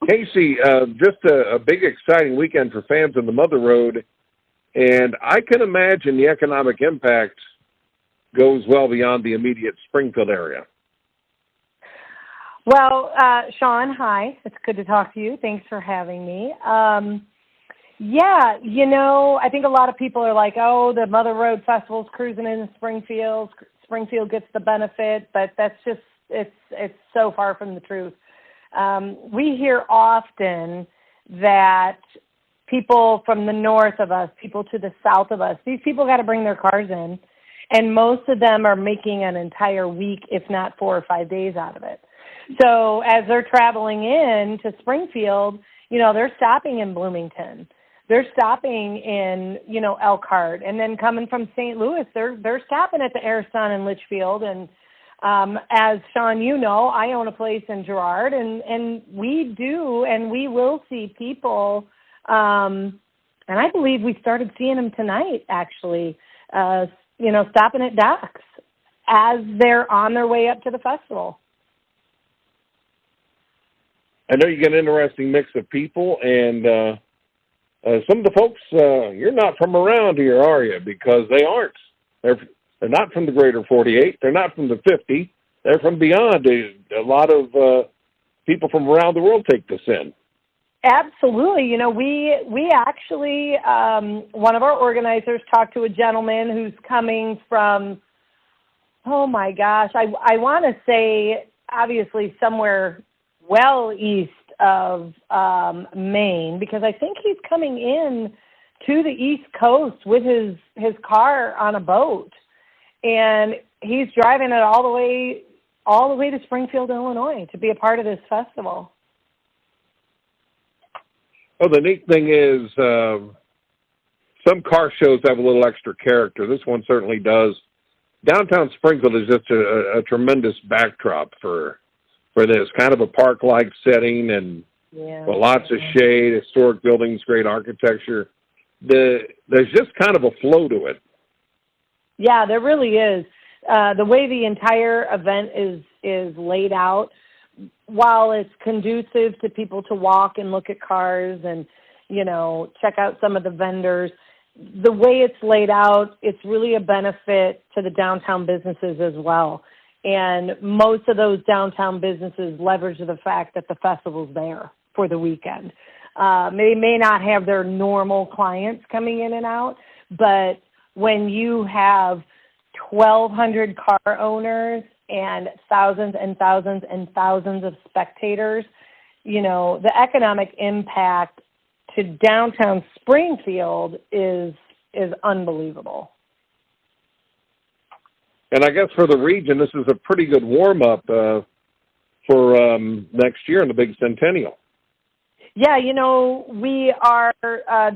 Casey, just a big exciting weekend for fans of the Mother Road, and I can imagine the economic impact goes well beyond the immediate Springfield area. Well, Sean, hi. It's good to talk to you. Thanks for having me. Yeah, I think a lot of people are like, oh, the Mother Road Festival's cruising in Springfield. Springfield gets the benefit, but that's just, it's so far from the truth. We hear often that people from the north of us, people to the south of us, these people got to bring their cars in, and most of them are making an entire week, if not 4 or 5 days out of it. So as they're traveling in to Springfield, they're stopping in Bloomington. They're stopping in, Elkhart, and then coming from St. Louis, they're stopping at the Arizona and Litchfield. And as Sean, I own a place in Girard, and we do, and we will see people, and I believe we started seeing them tonight, actually, stopping at docks as they're on their way up to the festival. I know you get an interesting mix of people, and some of the folks, you're not from around here, are you? Because they aren't. They're not from the greater 48. They're not from the 50. They're from beyond. A lot of people from around the world take this in. Absolutely. We actually, one of our organizers talked to a gentleman who's coming from, oh my gosh, I want to say obviously somewhere well east of Maine, because I think he's coming in to the East Coast with his car on a boat, and he's driving it all the way to Springfield, Illinois, to be a part of this festival. Well, the neat thing is some car shows have a little extra character. This one certainly does. Downtown Springfield is just a tremendous backdrop for this kind of a park-like setting, and lots of shade, historic buildings, great architecture. There's just kind of a flow to it. Yeah, there really is. The way the entire event is laid out, while it's conducive to people to walk and look at cars and, check out some of the vendors, the way it's laid out, it's really a benefit to the downtown businesses as well. And most of those downtown businesses leverage the fact that the festival's there for the weekend. They may not have their normal clients coming in and out, but when you have 1,200 car owners and thousands and thousands and thousands of spectators, the economic impact to downtown Springfield is unbelievable. And I guess for the region, this is a pretty good warm-up for next year in the big centennial. Yeah, we are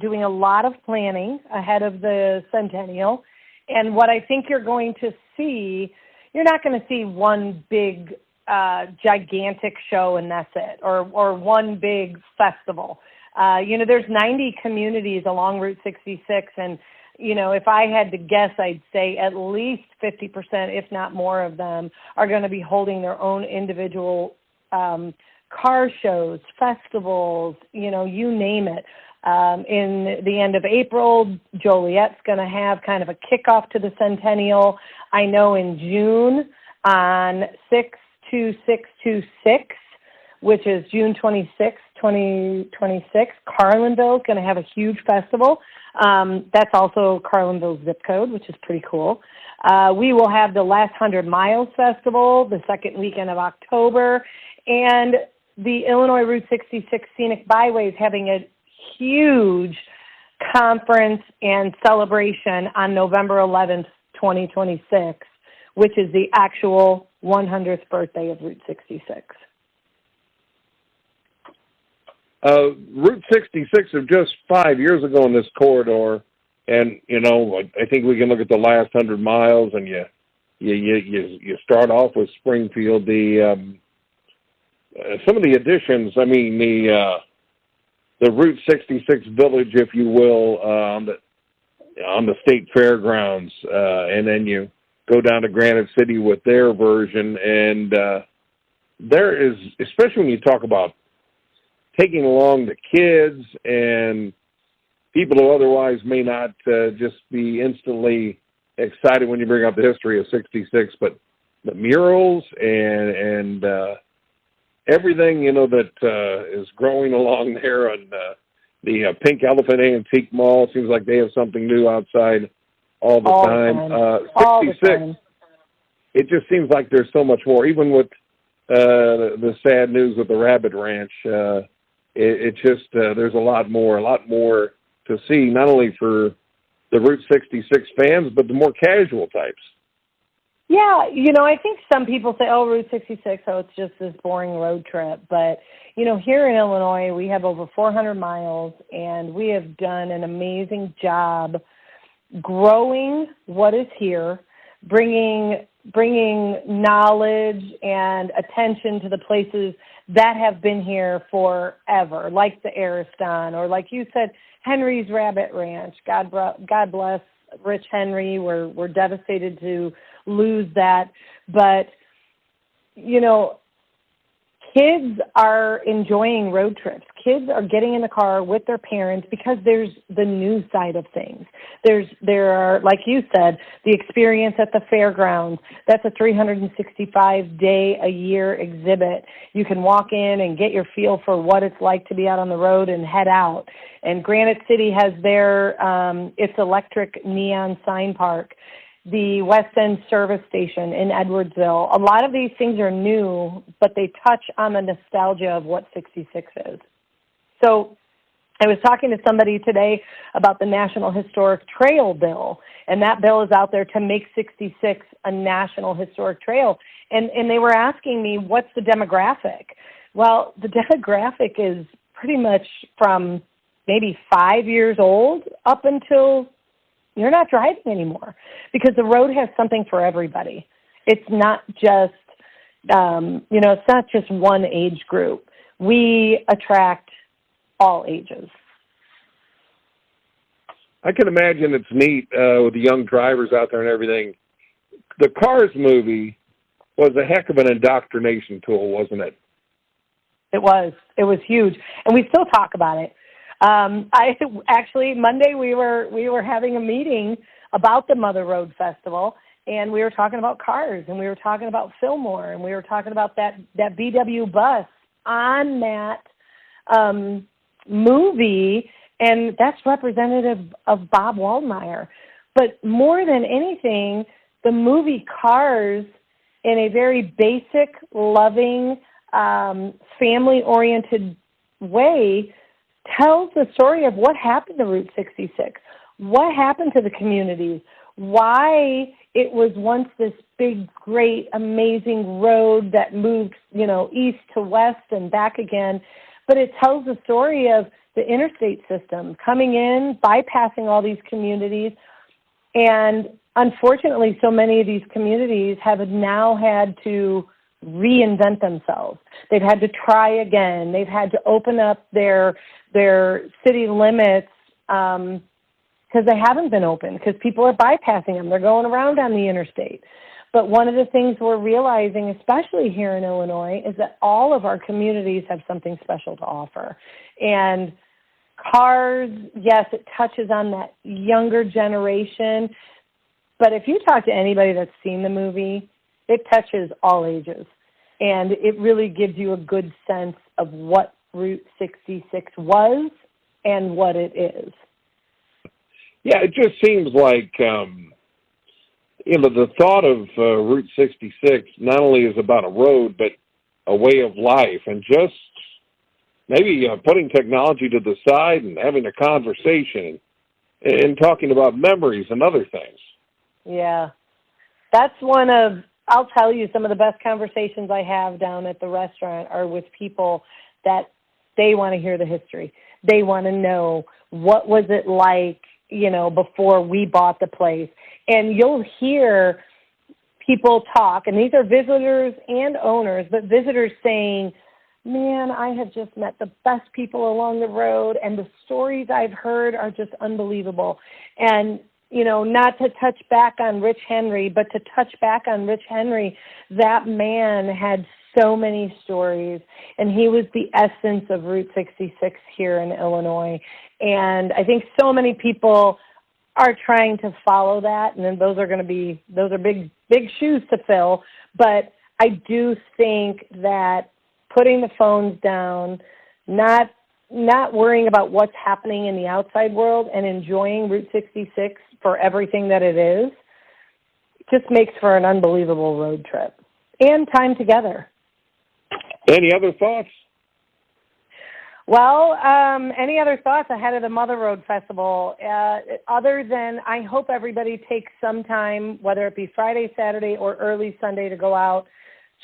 doing a lot of planning ahead of the centennial. And what I think you're going to see, you're not going to see one big, gigantic show and that's it, or one big festival. There's 90 communities along Route 66, and if I had to guess, I'd say at least 50%, if not more of them, are going to be holding their own individual car shows, festivals, you name it. In the end of April, Joliet's going to have kind of a kickoff to the centennial. I know in June on 62626, which is June 26, 2026, Carlinville is going to have a huge festival. That's also Carlinville's zip code, which is pretty cool. We will have the Last 100 Miles Festival the second weekend of October, and the Illinois Route 66 Scenic Byways having a huge conference and celebration on November 11th, 2026, which is the actual 100th birthday of Route 66. Route 66 of just 5 years ago in this corridor, and I think we can look at the last 100 miles, and you start off with Springfield. Some of the additions. I mean, the Route 66 village, if you will, on the state fairgrounds, and then you go down to Granite City with their version, and there is, especially when you talk about taking along the kids and people who otherwise may not just be instantly excited when you bring up the history of 66, but the murals and everything, that is growing along there on the Pink Elephant Antique Mall. Seems like they have something new outside all the time. 66, it just seems like there's so much more. Even with the sad news with the Rabbit Ranch, it just there's a lot more to see, not only for the Route 66 fans, but the more casual types. Yeah, I think some people say, oh, Route 66, oh, it's just this boring road trip. But, here in Illinois, we have over 400 miles, and we have done an amazing job growing what is here, bringing knowledge and attention to the places that have been here forever, like the Ariston, or like you said, Henry's Rabbit Ranch. God bless Rich Henry. We're devastated to lose that. But, kids are enjoying road trips. Kids are getting in the car with their parents because there's the new side of things. There are, like you said, the experience at the fairgrounds. That's a 365-day-a-year exhibit. You can walk in and get your feel for what it's like to be out on the road and head out. And Granite City has its electric neon sign park. The West End Service Station in Edwardsville. A lot of these things are new, but they touch on the nostalgia of what 66 is. So I was talking to somebody today about the National Historic Trail bill, and that bill is out there to make 66 a National Historic Trail. And they were asking me, what's the demographic? Well, the demographic is pretty much from maybe 5 years old up until you're not driving anymore, because the road has something for everybody. It's not just, it's not just one age group. We attract all ages. I can imagine it's neat with the young drivers out there and everything. The Cars movie was a heck of an indoctrination tool, wasn't it? It was. It was huge, and we still talk about it. Monday we were having a meeting about the Mother Road Festival, and we were talking about Cars, and we were talking about Fillmore, and we were talking about that VW bus on that movie, and that's representative of Bob Waldmeyer. But more than anything, the movie Cars, in a very basic, loving, family-oriented way, tells the story of what happened to Route 66, what happened to the communities, why it was once this big, great, amazing road that moved, east to west and back again. But it tells the story of the interstate system coming in, bypassing all these communities. And unfortunately, so many of these communities have now had to reinvent themselves. They've had to try again. They've had to open up their city limits because they haven't been open, because people are bypassing them. They're going around on the interstate. But one of the things we're realizing, especially here in Illinois, is that all of our communities have something special to offer. And Cars, yes, it touches on that younger generation. But if you talk to anybody that's seen the movie, it touches all ages. And it really gives you a good sense of what Route 66 was and what it is. Yeah, it just seems like, the thought of Route 66 not only is about a road, but a way of life, and just maybe putting technology to the side and having a conversation and talking about memories and other things. Yeah, that's I'll tell you, some of the best conversations I have down at the restaurant are with people that they want to hear the history. They want to know, what was it like, before we bought the place. And you'll hear people talk, and these are visitors and owners, but visitors saying, man, I have just met the best people along the road, and the stories I've heard are just unbelievable. And not to touch back on Rich Henry, but to touch back on Rich Henry, that man had so many stories, and he was the essence of Route 66 here in Illinois. And I think so many people are trying to follow that, and then those are big, big shoes to fill. But I do think that putting the phones down, not worrying about what's happening in the outside world, and enjoying Route 66 for everything that it is, just makes for an unbelievable road trip and time together. Any other thoughts? Well, any other thoughts ahead of the Mother Road Festival? Other than I hope everybody takes some time, whether it be Friday, Saturday, or early Sunday, to go out,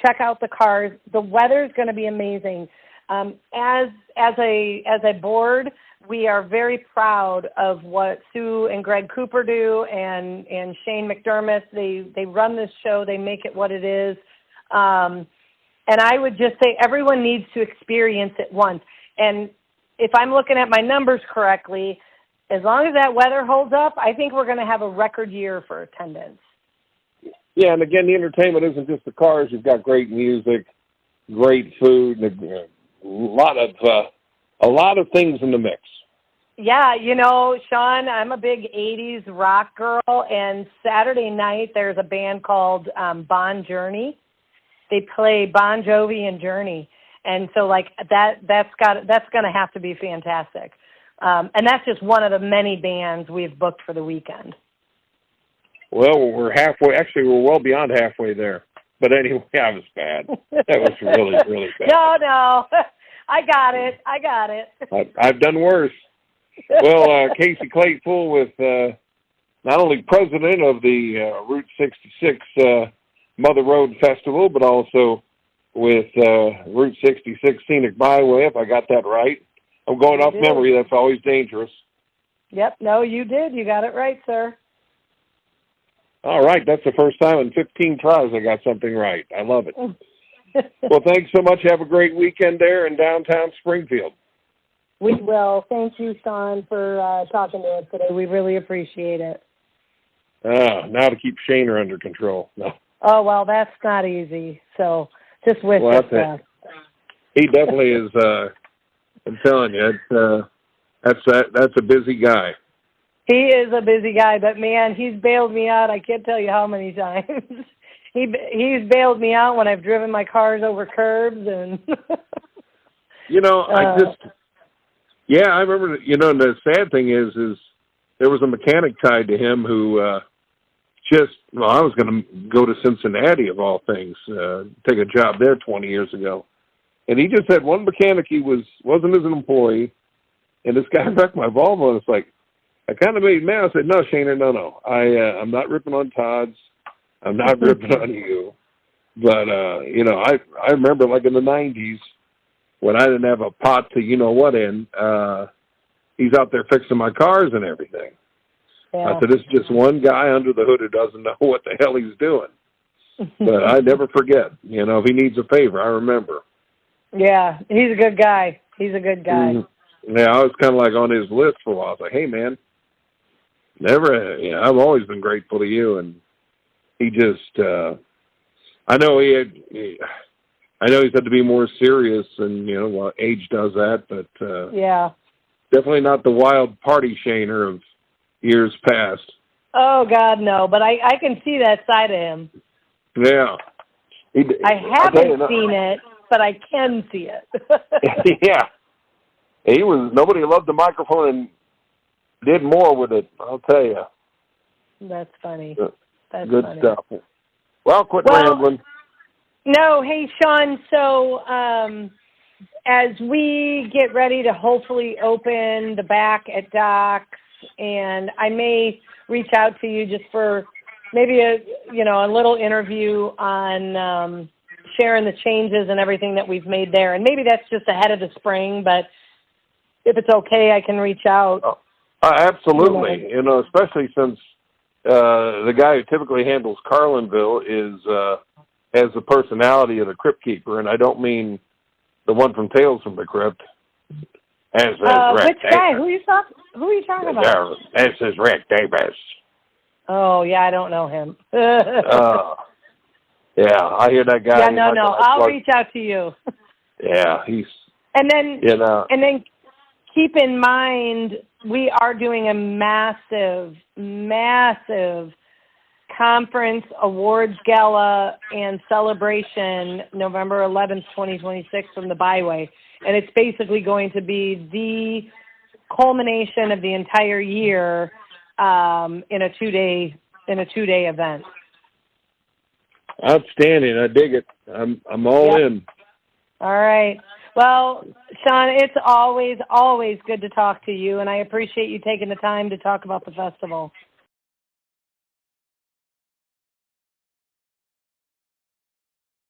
check out the cars. The weather is going to be amazing. As a board, we are very proud of what Sue and Greg Cooper do, and Shane McDermott. They run this show. They make it what it is. And I would just say everyone needs to experience it once. And if I'm looking at my numbers correctly, as long as that weather holds up, I think we're going to have a record year for attendance. Yeah, and again, the entertainment isn't just the cars. You've got great music, great food, and a lot of things in the mix. Yeah, you know, Sean, I'm a big 80s rock girl, and Saturday night there's a band called Bon Journey. They play Bon Jovi and Journey. And so, like, that's going to have to be fantastic. And that's just one of the many bands we've booked for the weekend. Well, we're halfway. Actually, we're well beyond halfway there. But anyway, that was bad. That was really, really bad. No. I got it. I've done worse. Well, Casey Claypool with not only president of the Route 66 Mother Road Festival, but also with Route 66 Scenic Byway, if I got that right. I'm going off memory. That's always dangerous. Yep. No, you did. You got it right, sir. All right. That's the first time in 15 tries I got something right. I love it. Well, thanks so much. Have a great weekend there in downtown Springfield. We will. Thank you, Sean, for talking to us today. We really appreciate it. Now to keep Shaner under control. No. Oh, well, that's not easy. So just wish us best. He definitely is. I'm telling you, that's a busy guy. He is a busy guy, but man, he's bailed me out. I can't tell you how many times. He's bailed me out when I've driven my cars over curbs and. You know, I remember. You know, and the sad thing is there was a mechanic tied to him who I was going to go to Cincinnati of all things, take a job there 20 years ago, and he just had one mechanic. He wasn't as an employee, and this guy wrecked my Volvo. And it's like, I kind of made mad. I said, "No, Shaner, no. I'm not ripping on Todd's. I'm not ripping on you." But you know, I remember like in the '90s when I didn't have a pot to you know what in. He's out there fixing my cars and everything. Yeah. I said, "This is just one guy under the hood who doesn't know what the hell he's doing." But I never forget. You know, if he needs a favor, I remember. Yeah, he's a good guy. Mm-hmm. Yeah, I was kind of like on his list for a while. I was like, "Hey, man, I've always been grateful to you." And he just, I know he's had to be more serious, and you know, well, age does that. But definitely not the wild party Shaner of years past. Oh God, no! But I can see that side of him. Yeah, I haven't seen it, but I can see it. Yeah, nobody loved the microphone and did more with it. I'll tell you. That's funny. That's good funny stuff. Well, quit rambling. No, hey Sean. So as we get ready to hopefully open the back at Doc's, and I may reach out to you just for maybe a little interview on sharing the changes and everything that we've made there. And maybe that's just ahead of the spring, but if it's okay, I can reach out. Oh, absolutely. You know, especially since the guy who typically handles Carlinville has the personality of the Crypt Keeper, and I don't mean the one from Tales from the Crypt. Which guy? Who are you talking about? This is Rick Davis. Oh, yeah, I don't know him. Yeah, I hear that guy. Yeah, He's no, like no. a I'll plug. reach out to you. Yeah, he's, And then, you know. and then keep in mind, we are doing a massive, massive conference, awards gala, and celebration November 11th, 2026 from the Byway. And it's basically going to be the culmination of the entire year in a two-day event. Outstanding. I dig it. I'm all in. All right. Well, Sean, it's always good to talk to you, and I appreciate you taking the time to talk about the festival.